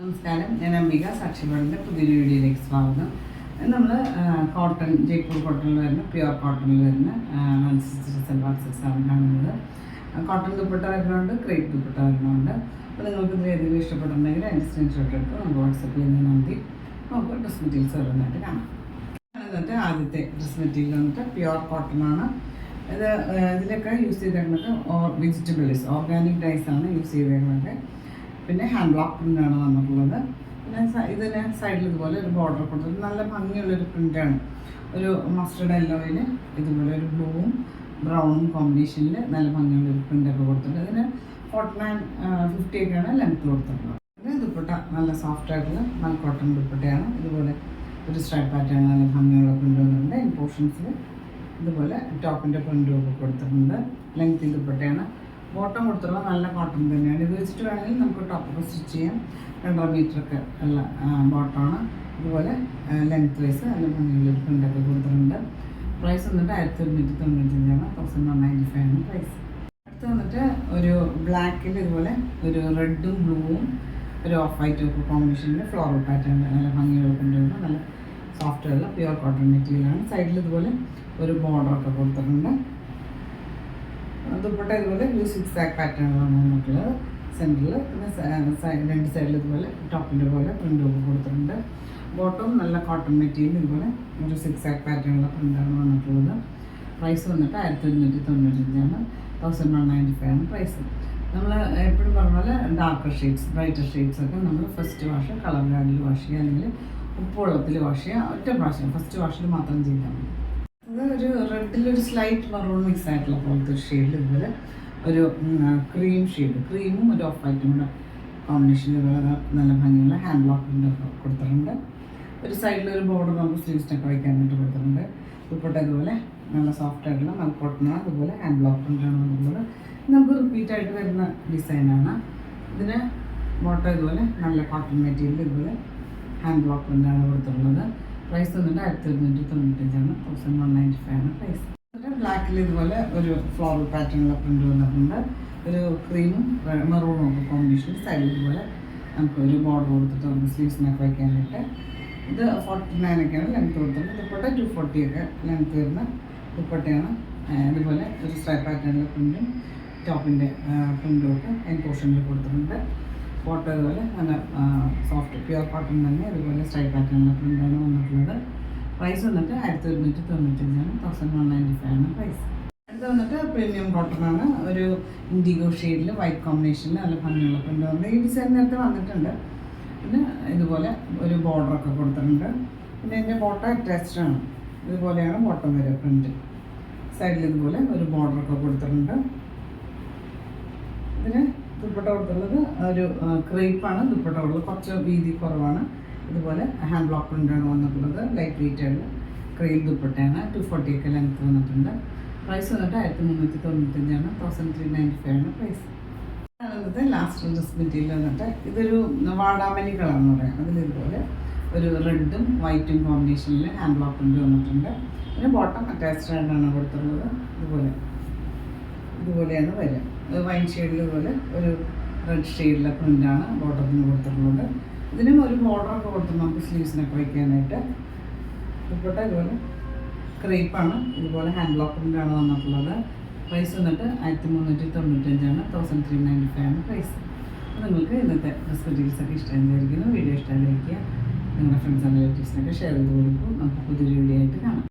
നമസ്കാരം, ഞാൻ അംബിക സാക്ഷിപാടിൻ്റെ പുതിയൊരു വീഡിയോയിലേക്ക് സ്വാഗതം. നമ്മൾ കോട്ടൺ, ജയ്പൂർ കോട്ടണിൽ വരുന്ന പ്യുവർ കോട്ടണിൽ വരുന്ന സൽവാർ സെറ്റ്സാണ് കാണുന്നത്. കോട്ടൺ ദുപ്പട്ട വരുന്നുണ്ട്, ക്രേപ്പ് ദുപ്പട്ട വരുന്നുണ്ട്. അപ്പോൾ നിങ്ങൾക്ക് ഇതിൽ ഏതെങ്കിലും ഇഷ്ടപ്പെട്ടുണ്ടെങ്കിൽ അതിൻ്റെ സ്ക്രീൻഷോട്ട് എടുത്ത് നമുക്ക് വാട്സപ്പ് ചെയ്യുന്നതിന് മതി. നമുക്ക് ഡ്രസ് മെറ്റീരിയൽസ് വരുന്നതായിട്ട് കാണാം. എന്നിട്ട് ആദ്യത്തെ ഡ്രസ് മെറ്റീരിയൽ വന്നിട്ട് പ്യുവർ കോട്ടൺ ആണ്. ഇതിലൊക്കെ യൂസ് ചെയ്തേക്കുന്നത് വെജിറ്റബിൾസ്, ഓർഗാനിക് ഡൈസാണ് യൂസ് ചെയ്തേക്കുന്നത്. പിന്നെ ഹാൻഡ് ബ്ലോക്ക് പ്രിൻ്റാണ് വന്നിട്ടുള്ളത്. പിന്നെ ഇതിന് സൈഡിൽ ഇതുപോലെ ഒരു ബോർഡർ കൊടുത്തിട്ട് നല്ല ഭംഗിയുള്ളൊരു പ്രിൻ്റാണ്. ഒരു മസ്റ്റർഡ് യെല്ലോയിൽ ഇതുപോലെ ഒരു ബ്ലൂവും ബ്രൗണും കോമ്പിനേഷനിൽ നല്ല ഭംഗിയുള്ളൊരു പ്രിൻ്റൊക്കെ കൊടുത്തിട്ടുണ്ട്. ഇതിന് 49-50 ഒക്കെയാണ് ലെങ്ത്ത് കൊടുത്തിട്ടുള്ളത്. പിന്നെ ദുപ്പട്ട നല്ല സോഫ്റ്റ് ആയിട്ടുള്ള നല്ല കോട്ടൺ ദുപ്പട്ടയാണ്. ഇതുപോലെ ഒരു സ്ട്രൈപ്പ് പാറ്റേൺ നല്ല ഭംഗിയുള്ള പ്രിൻ്റ് വന്നിട്ടുണ്ട്. ഈ പോർഷൻസിൽ ഇതുപോലെ ടോപ്പിൻ്റെ പ്രിൻ്റും ഒക്കെ കൊടുത്തിട്ടുണ്ട്. ലെങ്ത്തിൽ ദുപ്പട്ടയാണ്. ബോട്ടം കൊടുത്തുള്ള നല്ല കോട്ടൺ തന്നെയാണ്. ഇത് വെച്ചിട്ട് വേണമെങ്കിൽ നമുക്ക് ടോപ്പൊക്കെ സ്റ്റിച്ച് ചെയ്യാം. 2.5 മീറ്ററൊക്കെ ഉള്ള ബോട്ടമാണ്. ഇതുപോലെ ലെങ്ത് വൈസ് നല്ല ഭംഗിയുള്ള പ്രിൻ്റൊക്കെ കൊടുത്തിട്ടുണ്ട്. പ്രൈസ് വന്നിട്ട് 1195 1195 പ്രൈസ്. അടുത്ത് വന്നിട്ട് ഒരു ബ്ലാക്കിൽ ഇതുപോലെ ഒരു റെഡും ബ്ലൂവും ഒരു ഓഫ് വൈറ്റും ഒക്കെ കോമ്പിനേഷനിൽ ഫ്ലോറൽ പാറ്റേൺ നല്ല ഭംഗിയുള്ള പ്രിൻ്റുണ്ട്. നല്ല സോഫ്റ്റ് ആയിട്ടുള്ള പ്യുവർ കോട്ടൺ മെറ്റീരിയലാണ്. സൈഡിൽ ഇതുപോലെ ഒരു ബോർഡറൊക്കെ കൊടുത്തിട്ടുണ്ട്. ദുപ്പട്ട ഇതുപോലെ ഒരു 6 പാറ്റേണിലാണ് വന്നിട്ടുള്ളത്. സെൻറ്ററിൽ പിന്നെ രണ്ട് സൈഡിൽ ഇതുപോലെ ടോപ്പിൻ്റെ പോലെ പ്രിൻ്റൊക്കെ കൊടുത്തിട്ടുണ്ട്. ബോട്ടവും നല്ല കോട്ടൺ മെറ്റീരിയൽ ഇതുപോലെ ഒരു 6 പാറ്റേണിലുള്ള പ്രിൻ്റാണ് വന്നിട്ടുള്ളത്. പ്രൈസ് വന്നിട്ട് 1195 1195 പ്രൈസ്. നമ്മൾ എപ്പോഴും പറഞ്ഞ പോലെ ഡാർക്കർ ഷെയ്ഡ്സ്, ബ്രൈറ്റർ ഷെയ്ഡ്സ് ഒക്കെ നമ്മൾ ഫസ്റ്റ് വാഷ് കളർ ഗാർഡിൽ വാഷ് ചെയ്യുക, അല്ലെങ്കിൽ ഉപ്പുവെള്ളത്തിൽ വാഷ് ചെയ്യുക. ഒറ്റ പ്രാവശ്യം ഫസ്റ്റ് വാഷിൽ മാത്രം ചെയ്താൽ മതി. അത് ഒരു റെഡിലൊരു സ്ലൈറ്റ് മറൂൺ മിക്സ് ആയിട്ടുള്ള പോലത്തെ ഒരു ഷെയ്ഡിൽ ഇതുപോലെ ഒരു ക്രീം ഷെയ്ഡ്, ക്രീമും ഒരു ഓഫ് വൈറ്റും കൂടെ കോമ്പിനേഷൻ ഇതുപോലെ നല്ല ഭംഗിയുള്ള ഹാൻഡ് ബ്ലോക്കിൻ്റെ കൊടുത്തിട്ടുണ്ട്. ഒരു സൈഡിൽ ഒരു ബോർഡർ നമുക്ക് സ്ലീവ്സിനൊക്കെ വയ്ക്കാനായിട്ട് കൊടുത്തിട്ടുണ്ട്. ദുപ്പട്ട ഇതുപോലെ നല്ല സോഫ്റ്റ് ആയിട്ടുള്ള നല്ല കോട്ടണാണ്. അതുപോലെ ഹാൻഡ് ബ്ലോക്ക് പ്രിൻ്റാണ് വന്നിട്ടുള്ളത്. നമുക്ക് റിപ്പീറ്റായിട്ട് വരുന്ന ഡിസൈനാണ്. ഇതിന് ബോട്ടം ഇതുപോലെ നല്ല കോട്ടൺ മെറ്റീരിയൽ ഇതുപോലെ ഹാൻഡ് ബ്ലോക്ക് പ്രിൻ്റാണ് കൊടുത്തിട്ടുള്ളത്. പ്രൈസ് വന്നിട്ട് 1195 1195 പ്രൈസ്. ബ്ലാക്കിൽ ഇതുപോലെ ഒരു ഫ്ലോറൽ പാറ്റേണുള്ള പ്രിൻ്റ് വന്നിട്ടുണ്ട്. ഒരു ക്രീമും മെറൂണും ഒക്കെ കോമ്പിനേഷൻ. സൈഡിൽ ഇതുപോലെ നമുക്ക് ഒരു ബോർഡർ കൊടുത്തിട്ട് നമുക്ക് സ്ലീവ്സിനൊക്കെ വയ്ക്കാനായിട്ട്. ഇത് 49 ഒക്കെയാണ് ലെങ്ത്ത് കൊടുത്തിട്ടുണ്ട്. ദുപ്പട്ട 240 ഒക്കെ ലെങ്ത്ത് വരുന്ന ദുപ്പട്ടയാണ്. ഇതുപോലെ ഒരു സ്ട്രൈപ്പ് പാറ്റേണിലെ പ്രിൻ്റും ടോപ്പിൻ്റെ പ്രിൻ്റും ഒക്കെ അതിന് പോർഷനിൽ കൊടുത്തിട്ടുണ്ട്. ഫോട്ടോ ഇതുപോലെ നല്ല സോഫ്റ്റ് പ്യുവർ കോട്ടൺ തന്നെ ഇതുപോലെ സ്ട്രൈപ്പ് പാറ്റേണിലെ പ്രിൻ്റാണ് വന്നിട്ടുള്ളത്. പ്രൈസ് വന്നിട്ട് 1195 1195 പ്രൈസ്. അടുത്ത് വന്നിട്ട് പ്രീമിയം കോട്ടണാണ്. ഒരു ഇൻഡിഗോ ഷെയ്ഡിൽ വൈറ്റ് കോമ്പിനേഷനിൽ നല്ല ഭംഗിയുള്ള പ്രിൻ്റ് വന്നത്. ഈ ഡിസൈൻ നേരത്തെ വന്നിട്ടുണ്ട്. പിന്നെ ഇതുപോലെ ഒരു ബോർഡറൊക്കെ കൊടുത്തിട്ടുണ്ട്. പിന്നെ ഇതിൻ്റെ ബോട്ടം അറ്റാച്ച്ഡാണ്. ഇതുപോലെയാണ് ബോട്ടം വരെ പ്രിൻ്റ്. സൈഡിൽ ഇതുപോലെ ഒരു ബോർഡറൊക്കെ കൊടുത്തിട്ടുണ്ട്. ഇതിന് ദുപ്പട്ട കൊടുത്തുള്ളത് ഒരു ക്രേപ്പാണ്. ദുപ്പട്ട ഉള്ളത് കുറച്ച് വീതി കുറവാണ്. ഇതുപോലെ ഹാൻഡ് ബ്ലോക്ക് പ്രിൻ്റാണ് വന്നിട്ടുള്ളത്. ലൈറ്റ് വെയിറ്റ് ആണ്. ക്രേപ്പ് ദുപ്പട്ടയാണ്. 240 ഒക്കെ ലെങ്ത്ത് വന്നിട്ടുണ്ട്. പ്രൈസ് വന്നിട്ട് 1395 1395 പ്രൈസ്. അതായത് ലാസ്റ്റ് ഡ്രസ് മെറ്റീരിയൽ വന്നിട്ട് ഇതൊരു വാടാമല്ലി കളർന്ന് പറയാം. അതിലിതുപോലെ ഒരു റെഡും വൈറ്റും കോമ്പിനേഷനിൽ ഹാൻഡ് ബ്ലോക്ക് പ്രിൻ്റ് വന്നിട്ടുണ്ട്. പിന്നെ ബോട്ടം അറ്റാച്ച്ഡ് ആയിട്ടാണ് കൊടുത്തിട്ടുള്ളത്. ഇതുപോലെയാണ് വരിക. വൈൻ ഷെയ്ഡിൽ ഇതുപോലെ ഒരു റെഡ് ഷെയ്ഡിലെ പ്രിൻ്റാണ് ബോട്ടത്തിന് കൊടുത്തിട്ടുള്ളത്. ഇതിനും ഒരു ബോർഡറൊക്കെ കൊടുത്ത് നമുക്ക് സ്ലീവ്സിനൊക്കെ വയ്ക്കാനായിട്ട്. ദുപ്പട്ട ഇതുപോലെ ക്രേപ്പാണ്. ഇതുപോലെ ഹാൻഡ് ബ്ലോക്ക് പ്രിൻ്റാണ് വന്നിട്ടുള്ളത്. പ്രൈസ് വന്നിട്ട് 1395 1395 പ്രൈസ്. അപ്പോൾ നിങ്ങൾക്ക് ഇന്നത്തെ ഡ്രസ് മെറ്റീരിയൽസൊക്കെ ഇഷ്ടമായിരിക്കുന്നു. വീഡിയോ ഇഷ്ടമായി ലൈക്ക് ചെയ്യുക. നിങ്ങളുടെ ഫ്രണ്ട്സ് ആൻഡ് റിലേറ്റീവ്സിനൊക്കെ ഷെയർ ചെയ്ത് കൊടുക്കും. നമുക്ക് പുതിയൊരു വീഡിയോ ആയിട്ട് കാണാം.